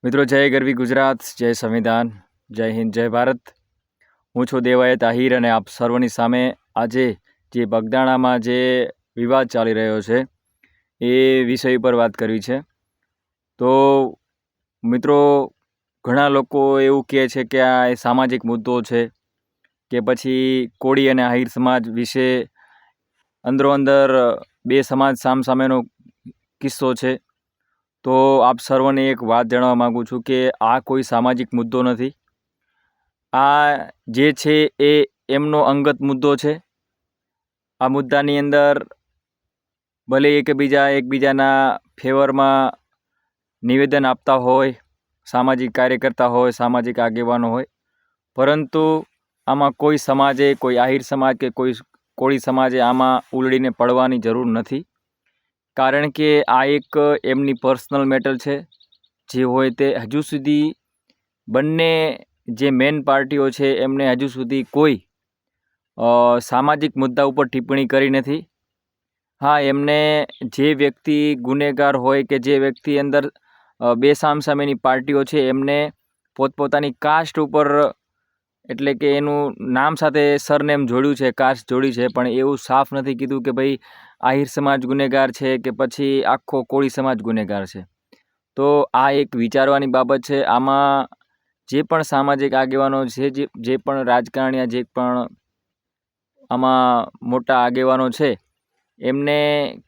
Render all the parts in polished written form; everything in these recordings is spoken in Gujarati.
મિત્રો જય ગરવી ગુજરાત, જય સંવિધાન, જય હિન્દ, જય ભારત। હું છું દેવાયત આહિર અને આપ સર્વની સામે આજે જે બગદાણામાં જે વિવાદ ચાલી રહ્યો છે એ વિષય પર વાત કરવી છે। તો મિત્રો ઘણા લોકો એવું કહે છે કે આ એ સામાજિક મુદ્દો છે કે પછી કોળી અને આહિર સમાજ વિશે અંદરો-અંદર બે સમાજ સામસામેનો કિસ્સો છે। તો આપ સર્વને એક વાત જણાવવા માગું છું કે આ કોઈ સામાજિક મુદ્દો નથી। આ જે છે એ એમનો અંગત મુદ્દો છે। આ મુદ્દાની અંદર ભલે એકબીજાના ફેવરમાં નિવેદન આપતા હોય, સામાજિક કાર્યકર્તા હોય, સામાજિક આગેવાનો હોય, પરંતુ આમાં કોઈ સમાજે, કોઈ આહિર સમાજ કે કોઈ કોળી સમાજે આમાં ઉલડીને પડવાની જરૂર નથી। કારણ કે આ એક એમની પર્સનલ મેટર છે। જે હોય તે હજુ સુધી બંને જે મેન પાર્ટીઓ છે એમને હજુ સુધી કોઈ સામાજિક મુદ્દા ઉપર ટિપ્પણી કરી નથી। હા, એમને જે વ્યક્તિ ગુનેગાર હોય કે જે વ્યક્તિ અંદર બે સામસામેની પાર્ટીઓ છે એમને પોતપોતાની કાસ્ટ ઉપર, એટલે કે એનું નામ સાથે સરનેમ જોડ્યું છે, કાસ્ટ જોડી છે, પણ એવું સાફ નથી કીધું કે ભાઈ આહિર સમાજ ગુનેગાર છે કે પછી આખો કોળી સમાજ ગુનેગાર છે। તો આ એક વિચારવાની બાબત છે। આમાં જે પણ સામાજિક આગેવાનો છે, જે પણ રાજકારણીયા, જે પણ આમાં મોટા આગેવાનો છે, એમને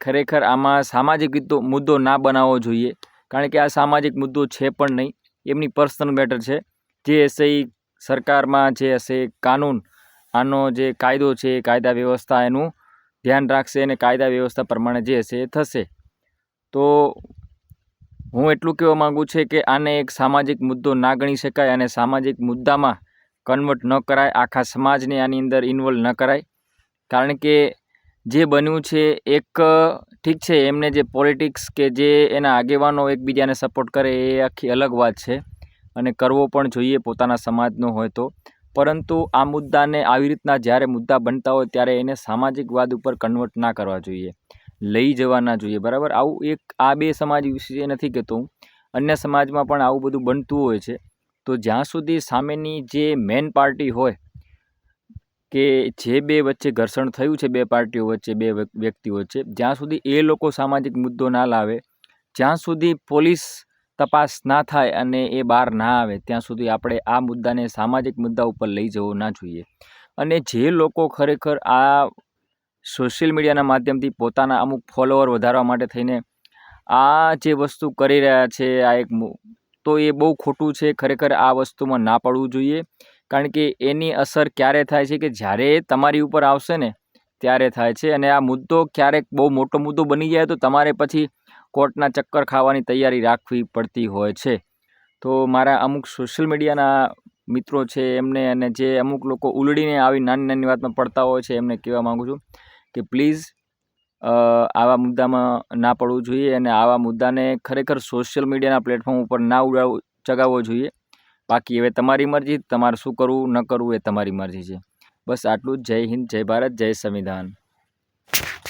ખરેખર આમાં સામાજિક મુદ્દો ના બનાવવો જોઈએ। કારણ કે આ સામાજિક મુદ્દો છે પણ નહીં, એમની પર્સનલ મેટર છે। જે હશે એ સરકારમાં, જે હશે કાનૂન, આનો જે કાયદો છે એ કાયદા વ્યવસ્થા એનું ધ્યાન રાખશે અને કાયદા વ્યવસ્થા પ્રમાણે જે હશે એ થશે। તો હું એટલું કહેવા માગું છું કે આને એક સામાજિક મુદ્દો ના ગણી શકાય અને સામાજિક મુદ્દામાં કન્વર્ટ ન કરાય, આખા સમાજને આની અંદર ઇન્વોલ્વ ન કરાય। કારણ કે જે બન્યું છે એક ઠીક છે, એમને જે પોલિટિક્સ કે જે એના આગેવાનો એકબીજાને સપોર્ટ કરે એ આખી અલગ વાત છે અને કરવો પણ જોઈએ પોતાના સમાજનો હોય તો, પરંતુ આ મુદ્દાને આવી રીતના જ્યારે મુદ્દા બનતા હોય ત્યારે એને સામાજિક વાદ ઉપર કન્વર્ટ ના કરવા જોઈએ, લઈ જવા ના જોઈએ, બરાબર। આવું એક આ બે સમાજ વિશે નથી કહેતો હું, અન્ય સમાજમાં પણ આવું બધું બનતું હોય છે। તો જ્યાં સુધી સામેની જે મેન પાર્ટી હોય કે જે બે વચ્ચે ઘર્ષણ થયું છે, બે પાર્ટીઓ વચ્ચે, બે વ્યક્તિઓ વચ્ચે, જ્યાં સુધી એ લોકો સામાજિક મુદ્દો ના લાવે, જ્યાં સુધી પોલીસ તપાસ ના થાય અને એ બહાર ના આવે, ત્યાં સુધી આપણે આ મુદ્દાને સામાજિક મુદ્દા ઉપર લઈ જવો ના જોઈએ। અને જે લોકો ખરેખર આ સોશિયલ મીડિયાના માધ્યમથી પોતાના અમુક ફોલોવર વધારવા માટે થઈને આ જે વસ્તુ કરી રહ્યા છે, આ એક તો એ બહુ ખોટું છે। ખરેખર આ વસ્તુમાં ના પડવું જોઈએ। કારણ કે એની અસર ક્યારે થાય છે કે જ્યારે તમારી ઉપર આવશે ને ત્યારે થાય છે। અને આ મુદ્દો ક્યારેક બહુ મોટો મુદ્દો બની જાય તો તમારે પછી કોર્ટના ચક્કર ખાવાની તૈયારી રાખવી પડતી હોય છે। તો મારા અમુક સોશિયલ મીડિયાના મિત્રો છે એમને, અને જે અમુક લોકો ઉલડીને આવી નાની નાની વાતમાં પડતા હોય છે, એમને કહેવા માગું છું કે પ્લીઝ આવા મુદ્દામાં ના પડવું જોઈએ અને આવા મુદ્દાને ખરેખર સોશિયલ મીડિયાના પ્લેટફોર્મ ઉપર ના ચગાવવો જોઈએ। બાકી હવે તમારી મરજી, તમારે શું કરવું ન કરવું એ તમારી મરજી છે। બસ આટલું જ। જય હિન્દ, જય ભારત, જય સંવિધાન।